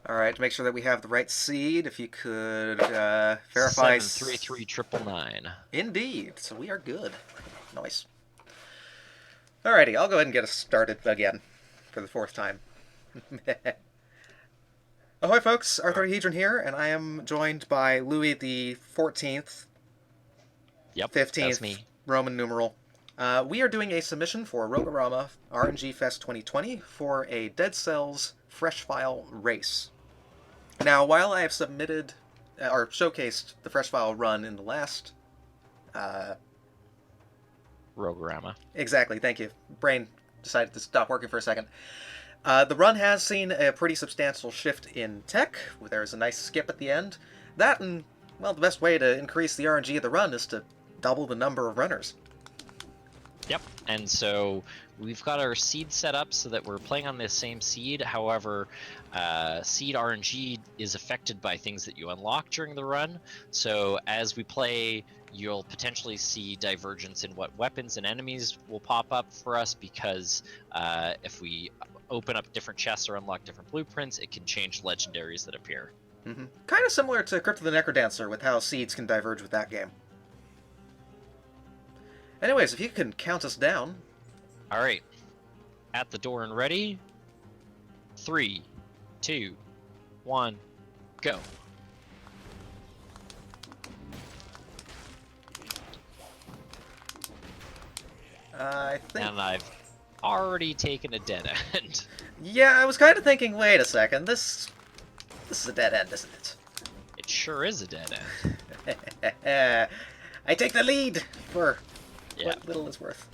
All right, to make sure that we have the right seed, if you could verify. 7339999. Indeed. So we are good. Nice. Alrighty, I'll go ahead and get us started again for the fourth time. Ahoy, folks! Arthur here, and I am joined by Louis the 14th, Yep, that's 15th me. Roman numeral. We are doing a submission for Rogue-a-Rama RNG Fest 2020 for a Dead Cells Fresh File race. Now, while I have submitted or showcased the Fresh File run in the last Rogue-a-Rama. Exactly, thank you. Brain decided to stop working for a second. The run has seen a pretty substantial shift in tech. There's a nice skip at the end. That and, well, the best way to increase the RNG of the run is to double the number of runners. Yep, and so we've got our seed set up so that we're playing on the same seed. However, seed RNG is affected by things that you unlock during the run. So as we play, you'll potentially see divergence in what weapons and enemies will pop up for us because if we open up different chests or unlock different blueprints, it can change legendaries that appear. Kind of similar to Crypt of the Necrodancer with how seeds can diverge with that game. Anyways, if you can count us down. All right. At the door and ready. 3, 2, 1, go. I think. And I've already taken a dead end. Yeah, I was kind of thinking, wait a second, this is a dead end, isn't it? It sure is a dead end. I take the lead for Yeah. what little is worth.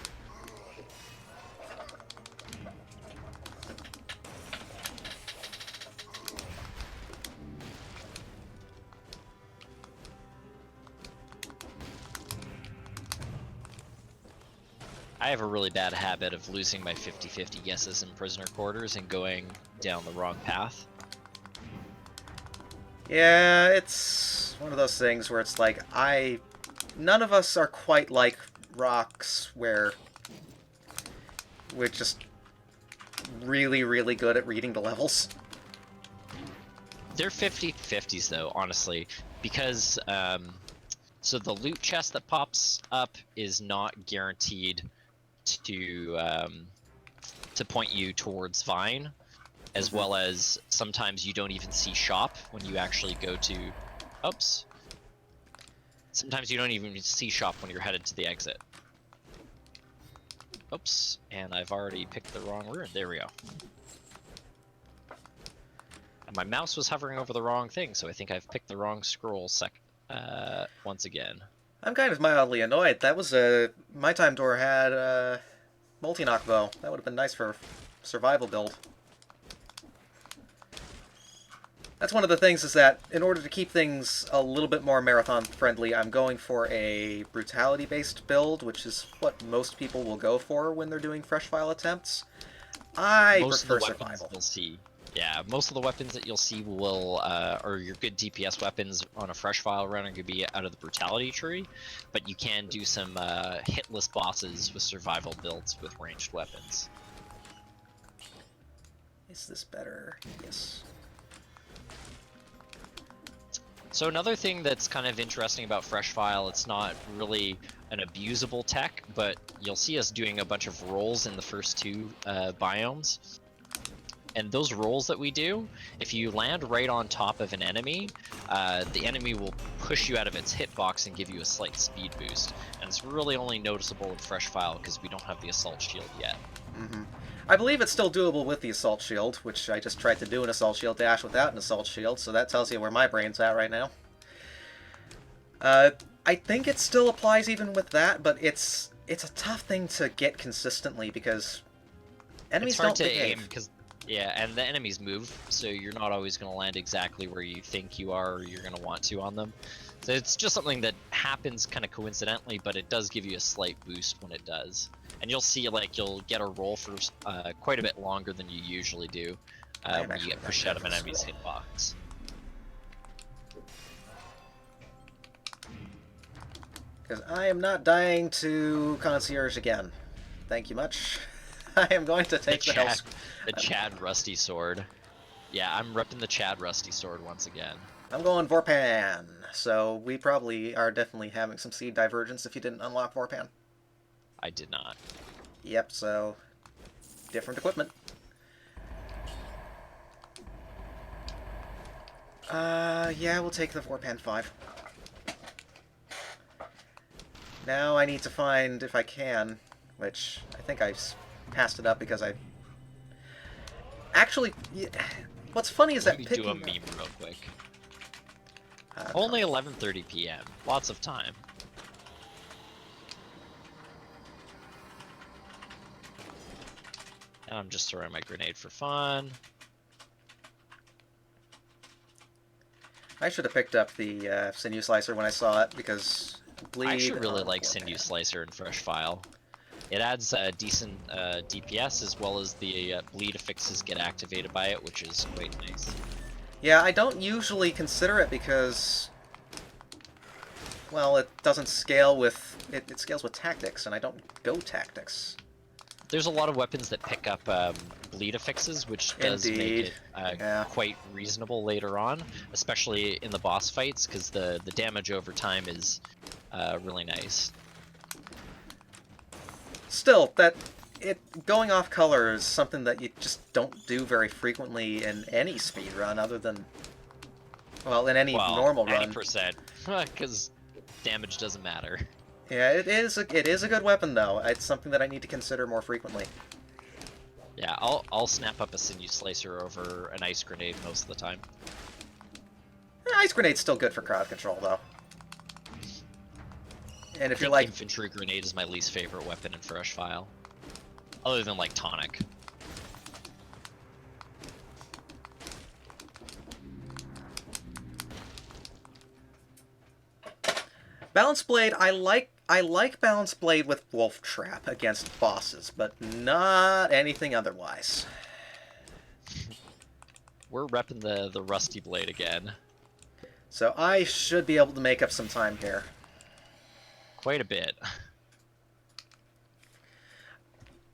I have a really bad habit of losing my 50-50 guesses in prisoner quarters and going down the wrong path. Yeah, it's one of those things where it's like, none of us are quite like Rocks, where we're just really, really good at reading the levels. They're 50-50s though, honestly, because so the loot chest that pops up is not guaranteed to point you towards Vine, as well as sometimes you don't even see shop when you actually go to. Oops. Sometimes you don't even see shop when you're headed to the exit. Oops, and I've already picked the wrong rune. There we go. And my mouse was hovering over the wrong thing, so I think I've picked the wrong scroll once again. I'm kind of mildly annoyed. That was my time door had a multi-knock bow. That would have been nice for a survival build. That's one of the things, is that in order to keep things a little bit more marathon friendly, I'm going for a brutality based build, which is what most people will go for when they're doing fresh file attempts. I prefer survival. You'll see. Yeah, most of the weapons that you'll see will, or your good DPS weapons on a fresh file run are going to be out of the brutality tree, but you can do some hitless bosses with survival builds with ranged weapons. Is this better? Yes. So another thing that's kind of interesting about fresh file, it's not really an abusable tech, but you'll see us doing a bunch of rolls in the first two biomes. And those rolls that we do, if you land right on top of an enemy, the enemy will push you out of its hitbox and give you a slight speed boost. And it's really only noticeable in fresh file because we don't have the assault shield yet. I believe it's still doable with the assault shield, which I just tried to do an assault shield dash without an assault shield, so that tells you where my brain's at right now. I think it still applies even with that, but it's a tough thing to get consistently because enemies don't behave. It's hard to aim because, yeah, and the enemies move, so you're not always going to land exactly where you think you are or you're going to want to on them. So it's just something that happens kind of coincidentally, but it does give you a slight boost when it does. And you'll see, like, you'll get a roll for quite a bit longer than you usually do when you get pushed out of an enemy's hitbox. Because I am not dying to Concierge again. Thank you much. I am going to take the Chad Rusty Sword. Yeah, I'm repping the Chad Rusty Sword once again. I'm going Vorpan, so we probably are definitely having some seed divergence if you didn't unlock Vorpan. I did not. Yep, so different equipment. Yeah, we'll take the Vorpan 5. Now I need to find, if I can, which I think I passed it up because I... Actually, yeah, what's funny is Let that me picking... do a meme real quick. Uh, Only 11:30 p.m. Lots of time. And I'm just throwing my grenade for fun. I should have picked up the Sinew Slicer when I saw it, because bleed... I actually really on like Vorpan. Sinew Slicer and Fresh File. It adds decent DPS, as well as the bleed affixes get activated by it, which is quite nice. Yeah, I don't usually consider it because... Well, it doesn't scale with... It scales with tactics, and I don't go tactics. There's a lot of weapons that pick up bleed affixes, which does Indeed. make it Yeah. quite reasonable later on, especially in the boss fights, because the damage over time is really nice. Still, going off color is something that you just don't do very frequently in any speed run, other than... Well, in any normal run. 90%, because damage doesn't matter. Yeah, it is a good weapon, though. It's something that I need to consider more frequently. Yeah, I'll snap up a Sinew Slicer over an Ice Grenade most of the time. Ice Grenade's still good for crowd control, though. And if I you're think like... Infantry Grenade is my least favorite weapon in Fresh File. Other than, like, Tonic. Balance Blade, I like Balance Blade with Wolf Trap against bosses, but not anything otherwise. We're repping the Rusty Blade again. So I should be able to make up some time here. Quite a bit.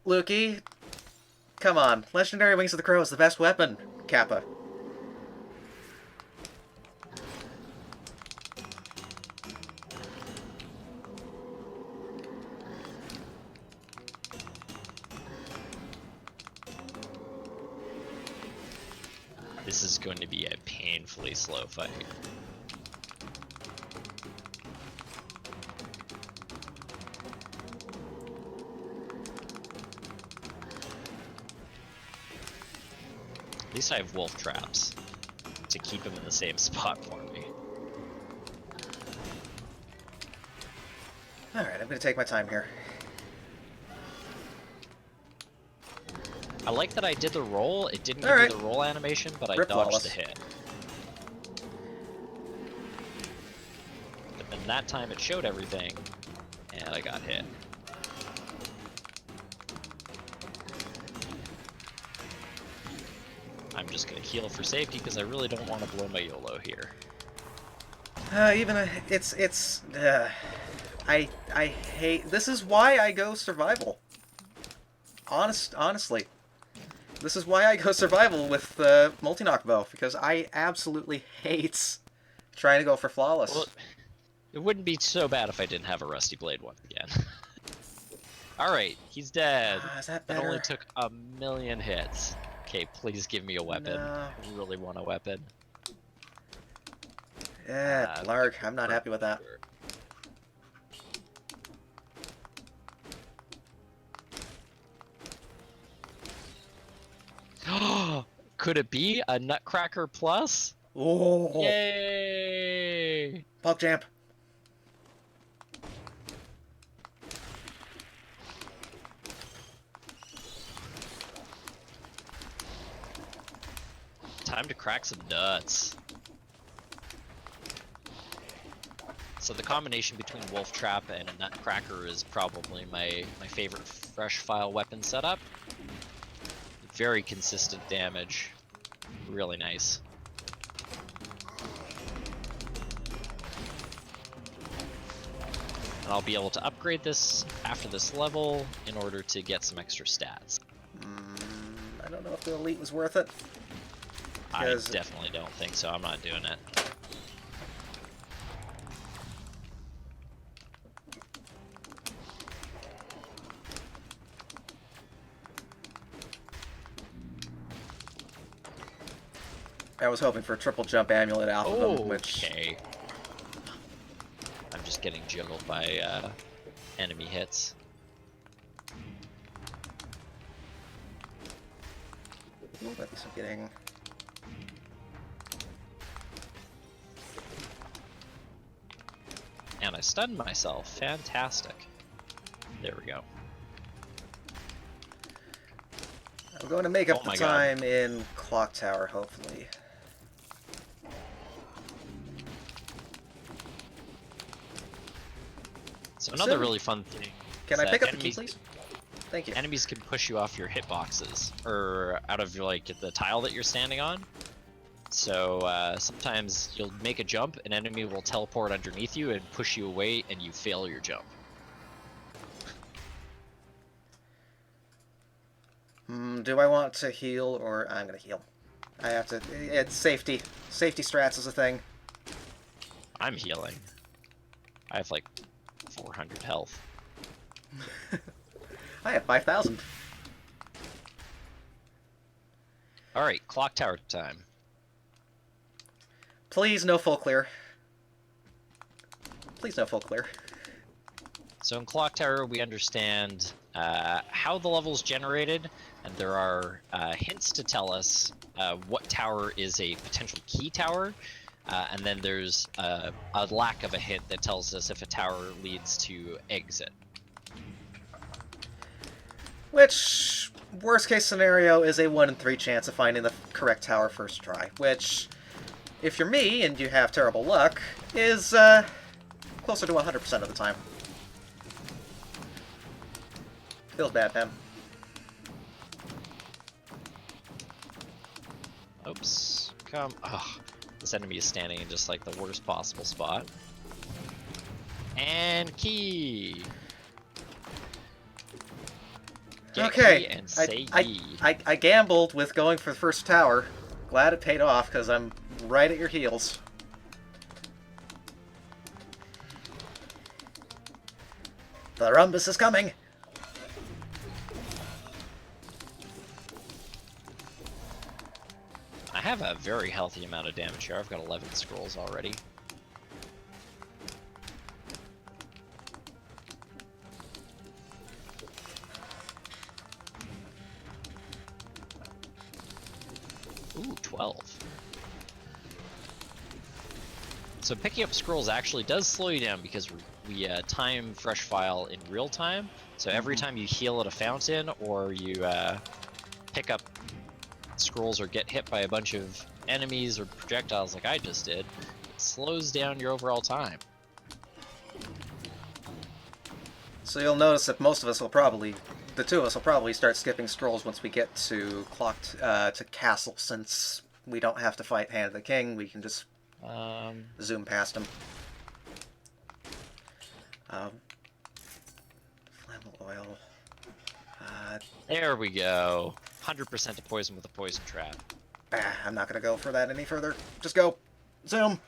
Lukey, come on. Legendary Wings of the Crow is the best weapon, Kappa. This is going to be a painfully slow fight. At least I have wolf traps to keep him in the same spot for me. Alright, I'm going to take my time here. I like that I did the roll. It didn't give Alright. me the roll animation, but I Rip dodged flawless. the hit. But then that time it showed everything, and I got hit. I'm just gonna heal for safety because I really don't want to blow my YOLO here. I hate... This is why I go survival. Honestly. This is why I go survival with multi-knock bow, because I absolutely hate trying to go for flawless. Well, it wouldn't be so bad if I didn't have a Rusty Blade once again. Alright, he's dead. Is that That better? only took a million hits. Okay, please give me a weapon. No. I really want a weapon. Yeah, Larg, I'm not happy with that. Could it be a Nutcracker Plus? Oh, Yay! Pug Jump. Time to crack some nuts. So the combination between Wolf Trap and Nutcracker is probably my favorite Fresh File weapon setup. Very consistent damage. Really nice. And I'll be able to upgrade this after this level in order to get some extra stats. I don't know if the elite was worth it. I 'Cause- definitely don't think so. I'm not doing it. I was hoping for a triple jump amulet out of them, which... Okay. I'm just getting juggled by enemy hits. Ooh, at least I'm getting... And I stunned myself. Fantastic. There we go. I'm going to make up Oh the my time in Clock Tower, hopefully. So another So- really fun thing. Can is I pick that up the key, please? Thank you. Enemies can push you off your hitboxes, or out of like the tile that you're standing on. So sometimes you'll make a jump, an enemy will teleport underneath you and push you away, and you fail your jump. Do I want to heal, or... I'm gonna heal. I have to... It's safety. Safety strats is a thing. I'm healing. I have like 400 health. I have 5,000. Alright, clock tower time. Please, no full clear. Please, no full clear. So in Clock Tower, we understand how the level's generated, and there are hints to tell us what tower is a potential key tower, and then there's a lack of a hint that tells us if a tower leads to exit. Which, worst case scenario, is a 1 in 3 chance of finding the correct tower first try. Which, if you're me and you have terrible luck, is closer to 100% of the time. Feels bad, man. Oops. Come. Ugh. This enemy is standing in just like the worst possible spot. And key! Get Okay, key and say ye. I gambled with going for the first tower. Glad it paid off, because I'm right at your heels. The Rumbus is coming! I have a very healthy amount of damage here. I've got 11 scrolls already. Ooh, 12. So picking up scrolls actually does slow you down because we time fresh file in real time. So every time you heal at a fountain or you pick up scrolls or get hit by a bunch of enemies or projectiles like I just did, it slows down your overall time. So you'll notice that most of us will probably, the two of us will probably start skipping scrolls once we get to to Castle, since we don't have to fight Hand of the King, we can just zoom past him. Flammable oil. There we go. 100% to poison with a poison trap. I'm not gonna go for that any further. Just go. Zoom.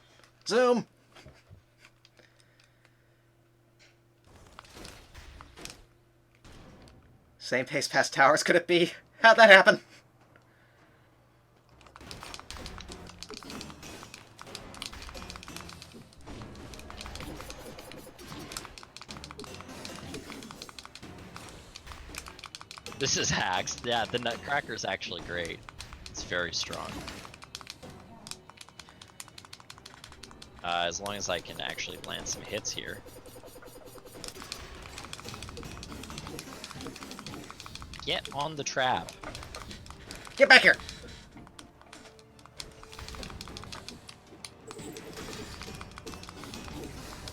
Zoom. Same pace past towers could it be? How'd that happen? This is hacks. Yeah, the Nutcracker's actually great. It's very strong. As long as I can actually land some hits here. Get on the trap. Get back here!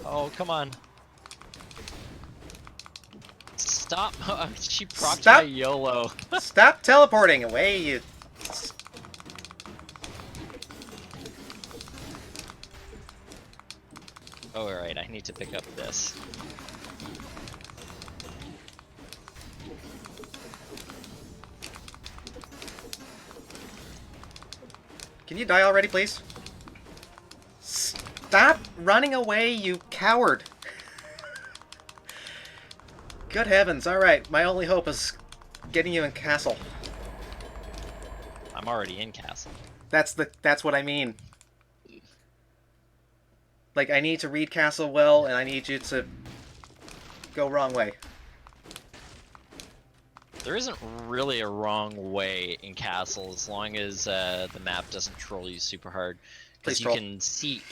Oh, come on. Stop. She procced Stop. my YOLO. Stop teleporting away, you... Oh, alright, I need to pick up this. Can you die already, please? Stop running away, you coward! Good heavens, alright. My only hope is getting you in castle. I'm already in castle. That's what I mean. Like, I need to read castle well, and I need you to go wrong way. There isn't really a wrong way in castle as long as the map doesn't troll you super hard. Please Because you troll. can see...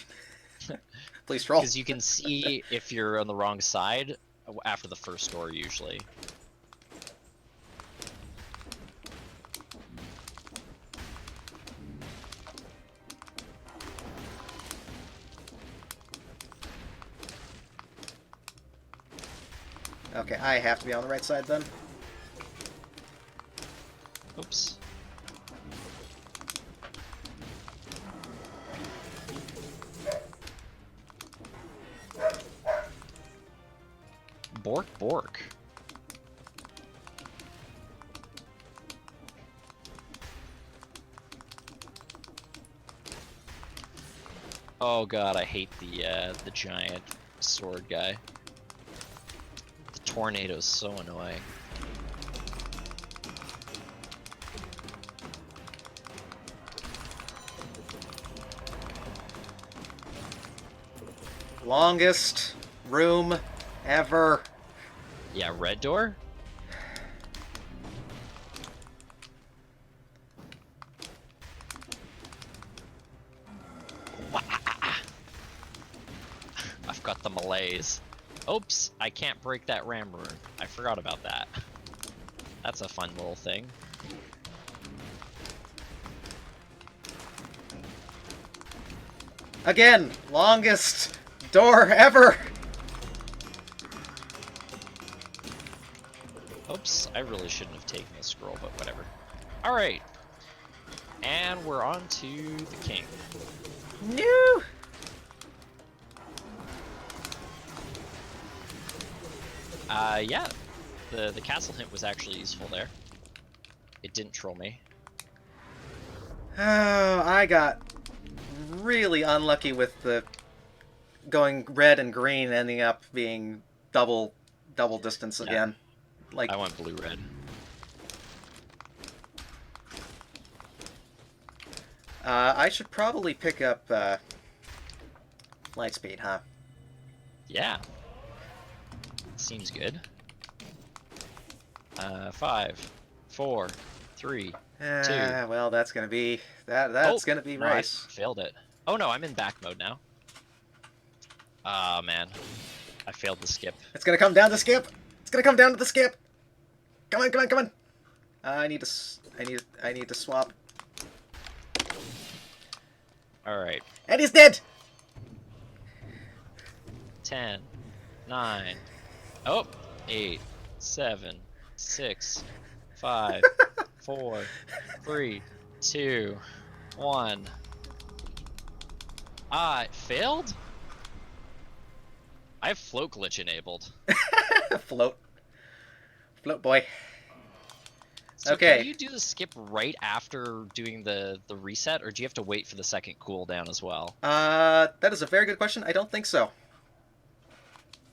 Please troll. Because you can see if you're on the wrong side after the first door, usually. Okay, I have to be on the right side then. Oops. Bork, bork. Oh god, I hate the giant sword guy. The tornado's so annoying. Longest room ever. Yeah, red door? I've got the malaise. Oops, I can't break that ram rune. I forgot about that. That's a fun little thing. Again, longest door ever. Oops, I really shouldn't have taken the scroll, but whatever. Alright. And we're on to the king. No. Yeah. The castle hint was actually useful there. It didn't troll me. Oh, I got really unlucky with the going red and green ending up being double distance again. Like I went blue-red. I should probably pick up light speed, huh? Yeah. Seems good. 5, 4, 3, 2. Well, that's gonna be that's gonna be No, I race. failed it. Oh no, I'm in back mode now. Ah man, I failed the skip. It's gonna come down to skip. It's gonna come down to the skip. Come on, come on, come on. I need to swap. All right. And he's dead. 10, 9. Oh, 8, 7, 6, 5, 4, 3, 2, 1. Ah, it failed? I have float glitch enabled. Float boy. So Okay. Can you do the skip right after doing the reset, or do you have to wait for the second cooldown as well? That is a very good question. I don't think so.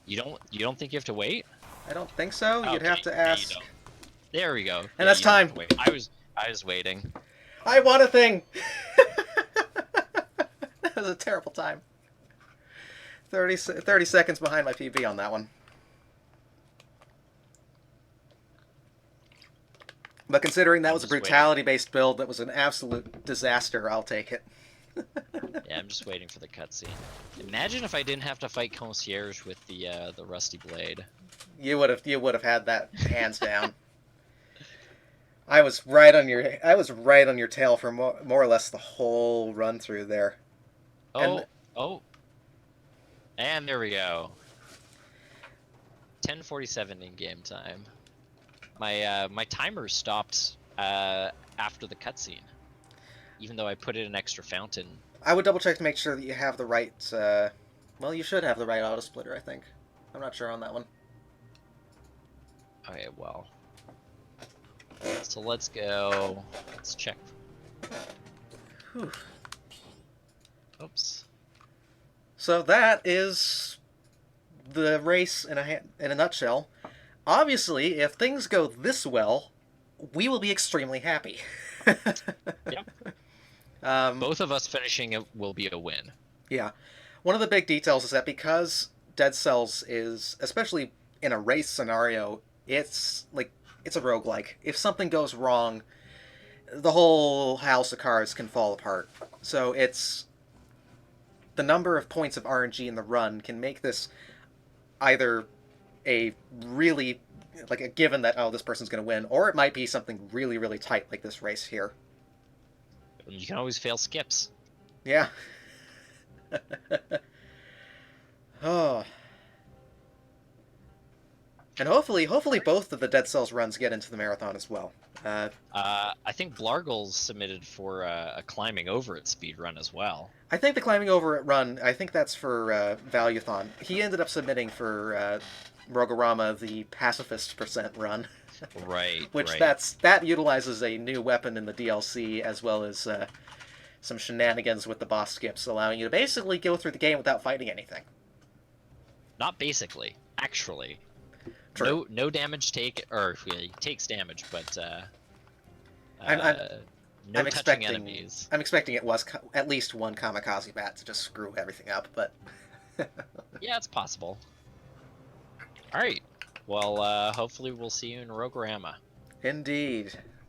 You don't think you have to wait? I don't think so. You'd Okay, have to yeah, you ask. don't. There we go. And Yeah, that's you don't have time. to wait. I was waiting. I want a thing. That was a terrible time. 30 seconds behind my PB on that one. But considering that was a brutality-based build that was an absolute disaster, I'll take it. Yeah, I'm just waiting for the cutscene. Imagine if I didn't have to fight Concierge with the rusty blade. You would have had that hands down. I was right on your tail for more or less the whole run through there. Oh, and there we go. 10:47 in game time. My timer stopped after the cutscene, even though I put in an extra fountain. I would double check to make sure that you have the right. Well, you should have the right auto splitter. I think. I'm not sure on that one. Okay, well. So let's go. Let's check. Whew. Oops. So that is the race in a nutshell. Obviously, if things go this well, we will be extremely happy. Yep. um, Both of us finishing it will be a win. yeah. One of the big details is that because Dead Cells is, especially in a race scenario, it's a roguelike. If something goes wrong, the whole house of cards can fall apart. So it's the number of points of RNG in the run can make this either a really like a given that this person's going to win, or it might be something really really tight like this race here. You can always fail skips. Yeah. Oh. And hopefully both of the Dead Cells runs get into the marathon as well. I think Blargle's submitted for a climbing over at speed run as well. I think the climbing over it run, I think that's for Valuathon. He ended up submitting for Rogue-a-Rama the pacifist percent run. Right. Which right. that utilizes a new weapon in the DLC as well as some shenanigans with the boss skips, allowing you to basically go through the game without fighting anything. Not basically, actually. True. No damage he takes damage, but I'm no touching enemies. I'm expecting it was at least one kamikaze bat to just screw everything up, but Yeah, it's possible. All right. Well, hopefully we'll see you in Rogue-a-Rama. indeed.